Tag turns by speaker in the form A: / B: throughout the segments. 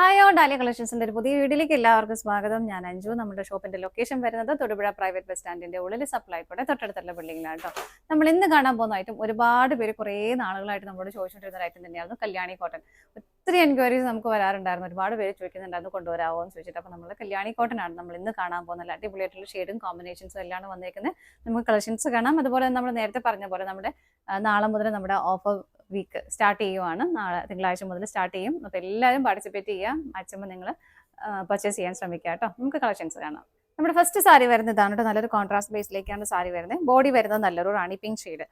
A: Hi all dahlia കളക്ഷൻസിന്റെ ഒരു പുതിയ വീഡിയോയിലേക്ക് എല്ലാവർക്കും സ്വാഗതം. ഞാൻ അഞ്ജു. നമ്മുടെ ഷോപ്പിന്റെ ലൊക്കേഷൻ വരുന്നത് തൊടുപുഴ പ്രൈവറ്റ് ബസ് സ്റ്റാൻഡിന്റെ ഉള്ളിൽ സപ്ലൈക്കോടെ തൊട്ടടുത്തുള്ള ബിൽഡിംഗിലാണ് കേട്ടോ. നമ്മൾ ഇന്ന് കാണാൻ പോകുന്ന ഐറ്റം ഒരുപാട് പേര് കുറേ നാളുകളായിട്ട് നമ്മളോട് ചോദിച്ചുകൊണ്ടിരുന്ന ഒരു ഐറ്റം തന്നെയായിരുന്നു കല്യാണി കോട്ടൺ. ഒത്തിരി എൻക്വയറീസ് നമുക്ക് വരാറുണ്ടായിരുന്നു. ഒരുപാട് പേര് ചോദിക്കുന്നുണ്ടായിരുന്നു കൊണ്ടുവരാമോ എന്ന് ചോദിച്ചിട്ട്. അപ്പോൾ നമ്മൾ കല്യാണി കോട്ടൺ ആണ് നമ്മൾ ഇന്ന് കാണാൻ പോകുന്നത്. അടിപൊളിയായിട്ടുള്ള ഷെയ്ഡും കോമ്പിനേഷൻസും എല്ലാം വന്നേക്കുന്നത്. നമുക്ക് കളക്ഷൻസ് കാണാം. അതുപോലെ നമ്മൾ നേരത്തെ പറഞ്ഞ പോലെ നമ്മുടെ നാളെ മുതൽ നമ്മുടെ ഓഫർ വീക്ക് സ്റ്റാർട്ട് ചെയ്യുവാണ്. നാളെ തിങ്കളാഴ്ച മുതൽ സ്റ്റാർട്ട് ചെയ്യും. അപ്പോൾ എല്ലാവരും പാർട്ടിസിപ്പേറ്റ് ചെയ്യുക. മാക്സിമം നിങ്ങൾ പർച്ചേസ് ചെയ്യാൻ ശ്രമിക്കുക കേട്ടോ. നമുക്ക് കളക്ഷൻസ് കാണാം. നമ്മുടെ ഫസ്റ്റ് സാരി വരുന്നത് ഇതാണ് കേട്ടോ. നല്ലൊരു കോൺട്രാസ്റ്റ് ബേസിലേക്കാണ് സാരി വരുന്നത്. ബോഡി വരുന്നത് നല്ലൊരു റാണി പിങ്ക് ഷെയ്ഡ്,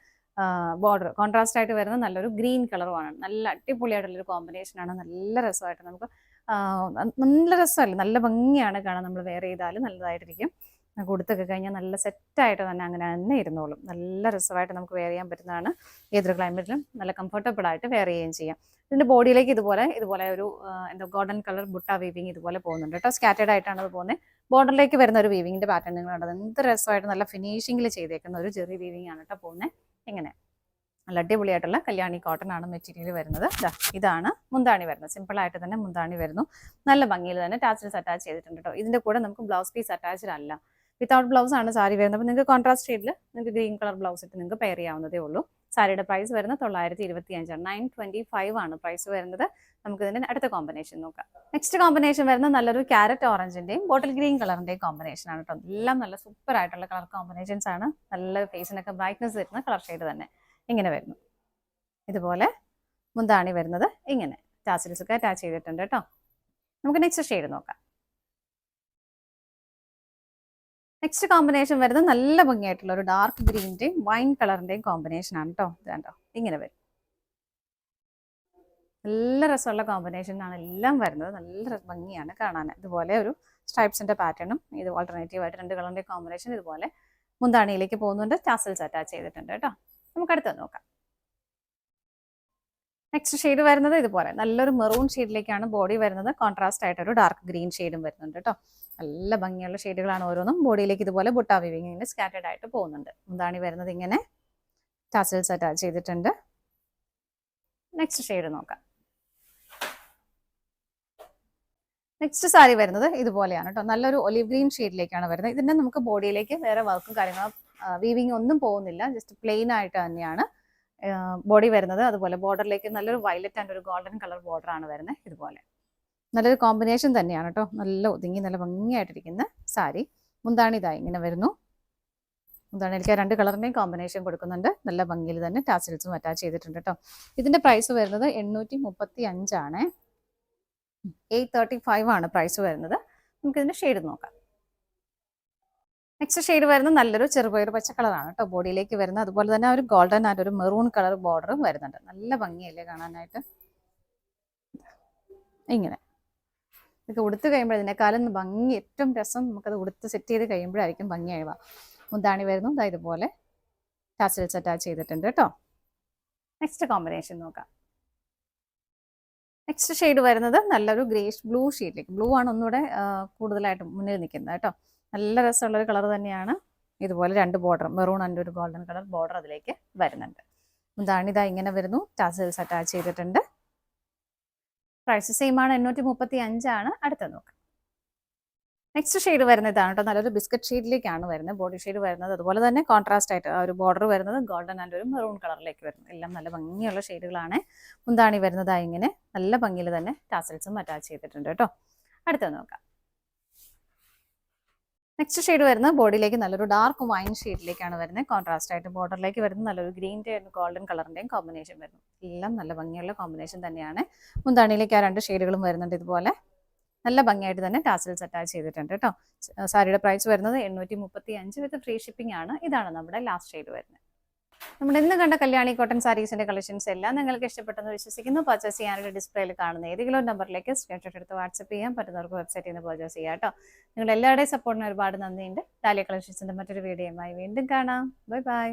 A: ബോർഡർ കോൺട്രാസ്റ്റ് ആയിട്ട് വരുന്ന നല്ലൊരു ഗ്രീൻ കളറുമാണ്. നല്ല അടിപൊളിയായിട്ടുള്ളൊരു കോമ്പിനേഷനാണ്. നല്ല രസമായിട്ട് നമുക്ക് നല്ല രസമല്ല, നല്ല ഭംഗിയാണ് കാണാൻ. നമ്മൾ വെയർ ചെയ്താൽ നല്ലതായിട്ടിരിക്കും. കൊടുത്തൊക്കെ കഴിഞ്ഞാൽ നല്ല സെറ്റായിട്ട് തന്നെ അങ്ങനെ തന്നെ ഇരുന്നോളും. നല്ല രസമായിട്ട് നമുക്ക് വെയർ ചെയ്യാൻ പറ്റുന്നതാണ്. ഏതൊരു ക്ലൈമറ്റിലും നല്ല കംഫർട്ടബിൾ ആയിട്ട് വെയർ ചെയ്യുകയും ചെയ്യാം. ഇതിൻ്റെ ബോഡിയിലേക്ക് ഇതുപോലെ ഒരു എന്താ ഗോൾഡൻ കളർ ബുട്ട വീവിങ് ഇതുപോലെ പോകുന്നുണ്ട് കേട്ടോ. സ്കാറ്റേഡ് ആയിട്ടാണ് അത് പോകുന്നത്. ബോർഡറിലേക്ക് വരുന്ന ഒരു വീവിങ്ങിൻ്റെ പാറ്റേൺ നിങ്ങൾ കണ്ടത് എന്ത് രസമായിട്ട് നല്ല ഫിനിഷിങ്ങിൽ ചെയ്തേക്കുന്ന ഒരു ചെറിയ വീവിങ് ആണ് കേട്ടോ പോകുന്നത്. എങ്ങനെ നല്ല അടിപൊളിയായിട്ടുള്ള കല്യാണി കോട്ടൺ ആണ് മെറ്റീരിയൽ വരുന്നത്. ഇതാണ് മുന്താണി വരുന്നത്. സിമ്പിൾ ആയിട്ട് തന്നെ മുന്താണി വരുന്നു. നല്ല ഭംഗിയിൽ തന്നെ ടാച്ചിൽസ് അറ്റാച്ച് ചെയ്തിട്ടുണ്ട് കേട്ടോ. ഇതിൻ്റെ കൂടെ നമുക്ക് ബ്ലൗസ് പീസ് അറ്റാച്ച്ഡ് അല്ല, വിത്തൗട്ട് ബ്ലൗസ് ആണ് സാരി വരുന്നത്. അപ്പോൾ നിങ്ങൾക്ക് കോൺട്രാസ്റ്റ് ഷെയ്ഡിൽ നിങ്ങൾക്ക് ഗ്രീൻ കളർ ബ്ലൗസ് ഇട്ട് നിങ്ങൾക്ക് പെയർ ചെയ്യാവുന്നതേ ഉള്ളൂ. സാരിയുടെ പ്രൈസ് വരുന്നത് 925 ആണ്. 925 ആണ് പ്രൈസ് വരുന്നത്. നമുക്ക് ഇതിൻ്റെ അടുത്ത കോമ്പിനേഷൻ നോക്കാം. നെക്സ്റ്റ് കോമ്പിനേഷൻ വരുന്നത് നല്ലൊരു ക്യാരറ്റ് ഓറഞ്ചിൻ്റെയും ബോട്ടിൽ ഗ്രീൻ കളറിൻ്റെയും കോമ്പിനേഷൻ ആണ് കേട്ടോ. എല്ലാം നല്ല സൂപ്പർ ആയിട്ടുള്ള കളർ കോമ്പിനേഷൻസ് ആണ്. നല്ല ഫേസിനൊക്കെ ബ്രൈറ്റ്നസ് വരുന്ന കളർ ഷെയ്ഡ് തന്നെ ഇങ്ങനെ വരുന്നു. ഇതുപോലെ മുന്താണി വരുന്നത് ഇങ്ങനെ ടാച്ചിൽസ് ഒക്കെ അറ്റാച്ച് ചെയ്തിട്ടുണ്ട് കേട്ടോ. നമുക്ക് നെക്സ്റ്റ് ഷെയ്ഡ് നോക്കാം. നെക്സ്റ്റ് കോമ്പിനേഷൻ വരുന്നത് നല്ല ഭംഗിയായിട്ടുള്ള ഒരു ഡാർക്ക് ഗ്രീൻ്റെയും വൈൻ കളറിൻ്റെയും കോമ്പിനേഷൻ ആണ് കേട്ടോ. ഇത് കണ്ടോ ഇങ്ങനെ വരും. നല്ല രസമുള്ള കോമ്പിനേഷനാണ് എല്ലാം വരുന്നത്. നല്ല ഭംഗിയാണ് കാണാൻ. ഇതുപോലെ ഒരു സ്ട്രൈപ്സിൻ്റെ പാറ്റേണും ഇത് ഓൾട്ടർനേറ്റീവ് ആയിട്ട് രണ്ട് കളറിൻ്റെ കോമ്പിനേഷൻ ഇതുപോലെ മുന്താണിയിലേക്ക് പോകുന്നുണ്ട്. ടാസൽസ് അറ്റാച്ച് ചെയ്തിട്ടുണ്ട് കേട്ടോ. നമുക്ക് അടുത്ത് നോക്കാം. നെക്സ്റ്റ് ഷെയ്ഡ് വരുന്നത് ഇതുപോലെ നല്ലൊരു മെറൂൺ ഷെയ്ഡിലേക്കാണ് ബോഡി വരുന്നത്. കോൺട്രാസ്റ്റ് ആയിട്ടൊരു ഡാർക്ക് ഗ്രീൻ ഷെയ്ഡും വരുന്നുണ്ട് കേട്ടോ. നല്ല ഭംഗിയുള്ള ഷെയ്ഡുകളാണ് ഓരോന്നും. ബോഡിയിലേക്ക് ഇതുപോലെ ബുട്ടാ വീവിങ്ങിന് സ്കാറ്റേഡ് ആയിട്ട് പോകുന്നുണ്ട്. മുന്താണി വരുന്നത് ഇങ്ങനെ ടാസൽസ് അറ്റാച്ച് ചെയ്തിട്ടുണ്ട്. നെക്സ്റ്റ് ഷെയ്ഡ് നോക്കാം. നെക്സ്റ്റ് സാരി വരുന്നത് ഇതുപോലെയാണ് കേട്ടോ. നല്ലൊരു ഒലിവ് ഗ്രീൻ ഷെയ്ഡിലേക്കാണ് വരുന്നത്. ഇതിൻ്റെ നമുക്ക് ബോഡിയിലേക്ക് വേറെ വർക്കും കാര്യങ്ങളും വീവിങ് ഒന്നും പോകുന്നില്ല. ജസ്റ്റ് പ്ലെയിൻ ആയിട്ട് തന്നെയാണ് ബോഡി വരുന്നത്. അതുപോലെ ബോർഡറിലേക്ക് നല്ലൊരു വയലറ്റ് ആൻഡ് ഒരു ഗോൾഡൻ കളർ ബോർഡർ ആണ് വരുന്നത്. ഇതുപോലെ നല്ലൊരു കോമ്പിനേഷൻ തന്നെയാണ് കേട്ടോ. നല്ല ഒതുങ്ങി നല്ല ഭംഗിയായിട്ടിരിക്കുന്ന സാരി. മുന്താണി ഇതായി ഇങ്ങനെ വരുന്നു. മുന്താണിയിലേക്ക് രണ്ട് കളറിൻ്റെയും കോമ്പിനേഷൻ കൊടുക്കുന്നുണ്ട്. നല്ല ഭംഗിയിൽ തന്നെ ടാസിൽസും അറ്റാച്ച് ചെയ്തിട്ടുണ്ട് കേട്ടോ. ഇതിൻ്റെ പ്രൈസ് വരുന്നത് 835 ആണ്. 835 ആണ് പ്രൈസ് വരുന്നത്. നമുക്കിതിൻ്റെ ഷെയ്ഡ് നോക്കാം. നെക്സ്റ്റ് ഷെയ്ഡ് വരുന്നത് നല്ലൊരു ചെറുപയർ പച്ച കളറാണ് കേട്ടോ ബോഡിയിലേക്ക് വരുന്നത്. അതുപോലെ തന്നെ ഒരു ഗോൾഡൻ ആൻഡ് ഒരു മെറൂൺ കളർ ബോർഡറും വരുന്നുണ്ട്. നല്ല ഭംഗിയല്ലേ കാണാനായിട്ട്. ഇങ്ങനെ ഇതൊക്കെ ഉടുത്ത് കഴിയുമ്പോൾ ഇതിനേക്കാളും ഭംഗി ഏറ്റവും രസം നമുക്കത് ഉടുത്ത് സെറ്റ് ചെയ്ത് കഴിയുമ്പോഴായിരിക്കും ഭംഗിയാവുക. മുന്താണി വരുന്നു ഇതുപോലെ ടാസൽസ് അറ്റാച്ച് ചെയ്തിട്ടുണ്ട് കേട്ടോ. നെക്സ്റ്റ് കോമ്പിനേഷൻ നോക്കാം. നെക്സ്റ്റ് ഷെയ്ഡ് വരുന്നത് നല്ലൊരു ഗ്രേഷ് ബ്ലൂ ഷെയ്ഡിലേക്ക്. ബ്ലൂ ആണ് ഒന്നുകൂടെ കൂടുതലായിട്ട് മുന്നിൽ നിൽക്കുന്നത് കേട്ടോ. നല്ല രസമുള്ളൊരു കളർ തന്നെയാണ്. ഇതുപോലെ രണ്ട് ബോർഡർ മെറൂൺ ആൻഡ് ഒരു ഗോൾഡൻ കളർ ബോർഡർ അതിലേക്ക് വരുന്നുണ്ട്. മുന്താണി ഇങ്ങനെ വരുന്നു. ടാസൽസ് അറ്റാച്ച് ചെയ്തിട്ടുണ്ട്. പ്രൈസ് സെയിം ആണ്. 835 ആണ്. അടുത്ത നോക്കാം. നെക്സ്റ്റ് ഷെയ്ഡ് വരുന്നത് ഇതാണ് കേട്ടോ. നല്ലൊരു ബിസ്ക്കറ്റ് ഷെയ്ഡിലേക്കാണ് വരുന്നത് ബോഡി ഷെയ്ഡ് വരുന്നത്. അതുപോലെ തന്നെ കോൺട്രാസ്റ്റ് ആയിട്ട് ഒരു ബോർഡർ വരുന്നത് ഗോൾഡൻ ആൻഡ് ഒരു മെറൂൺ കളറിലേക്ക് വരുന്നത്. എല്ലാം നല്ല ഭംഗിയുള്ള ഷെയ്ഡുകളാണ്. മുന്താണി വരുന്നത് ഇങ്ങനെ നല്ല ഭംഗിയിൽ തന്നെ ടാസൽസും അറ്റാച്ച് ചെയ്തിട്ടുണ്ട് കേട്ടോ. അടുത്ത നോക്കാം. നെക്സ്റ്റ് ഷെയ്ഡ് വരുന്നത് ബോഡിയിലേക്ക് നല്ലൊരു ഡാർക്ക് വൈൻ ഷെയ്ഡിലേക്കാണ് വരുന്നത്. കോൺട്രാസ്റ്റ് ആയിട്ട് ബോർഡറിലേക്ക് വരുന്നത് നല്ലൊരു ഗ്രീൻ്റെ ഗോൾഡൻ കളറിൻ്റെയും കോമ്പിനേഷൻ വരുന്നു. എല്ലാം നല്ല ഭംഗിയുള്ള കോമ്പിനേഷൻ തന്നെയാണ്. മുന്താണിയിലേക്ക് ആ രണ്ട് ഷെയ്ഡുകളും വരുന്നുണ്ട്. ഇതുപോലെ നല്ല ഭംഗിയായിട്ട് തന്നെ ടാസൽസ് അറ്റാച്ച് ചെയ്തിട്ടുണ്ട് കേട്ടോ. സാരിയുടെ പ്രൈസ് വരുന്നത് 835 വിത്ത് ഫ്രീ ഷിപ്പിംഗ് ആണ്. ഇതാണ് നമ്മുടെ ലാസ്റ്റ് ഷെയ്ഡ് വരുന്നത്. നമ്മുടെ ഇന്ന് കണ്ട കല്യാണി കോട്ടൺ സാരീസിന്റെ കളക്ഷൻസ് എല്ലാം നിങ്ങൾക്ക് ഇഷ്ടപ്പെട്ടെന്ന് വിശ്വസിക്കുന്നു. പർച്ചേസ് ചെയ്യാനായിട്ട് ഡിസ്പ്ലേയിൽ കാണുന്ന ഏതെങ്കിലും നമ്പറിലേക്ക് സ്ക്രീൻഷോട്ട് എടുത്ത് വാട്സ്ആപ്പ് ചെയ്യാൻ പറ്റുന്നവർക്ക് വെബ്സൈറ്റിൽ നിന്ന് പർച്ചേസ് ചെയ്യാം കേട്ടോ. നിങ്ങളുടെ എല്ലാവരുടെയും സപ്പോർട്ടിന് ഒരുപാട് നന്ദിയുണ്ട്. ഡാലിയ കളക്ഷൻസിന്റെ മറ്റൊരു വീഡിയോയുമായി വീണ്ടും കാണാം. Bye bye.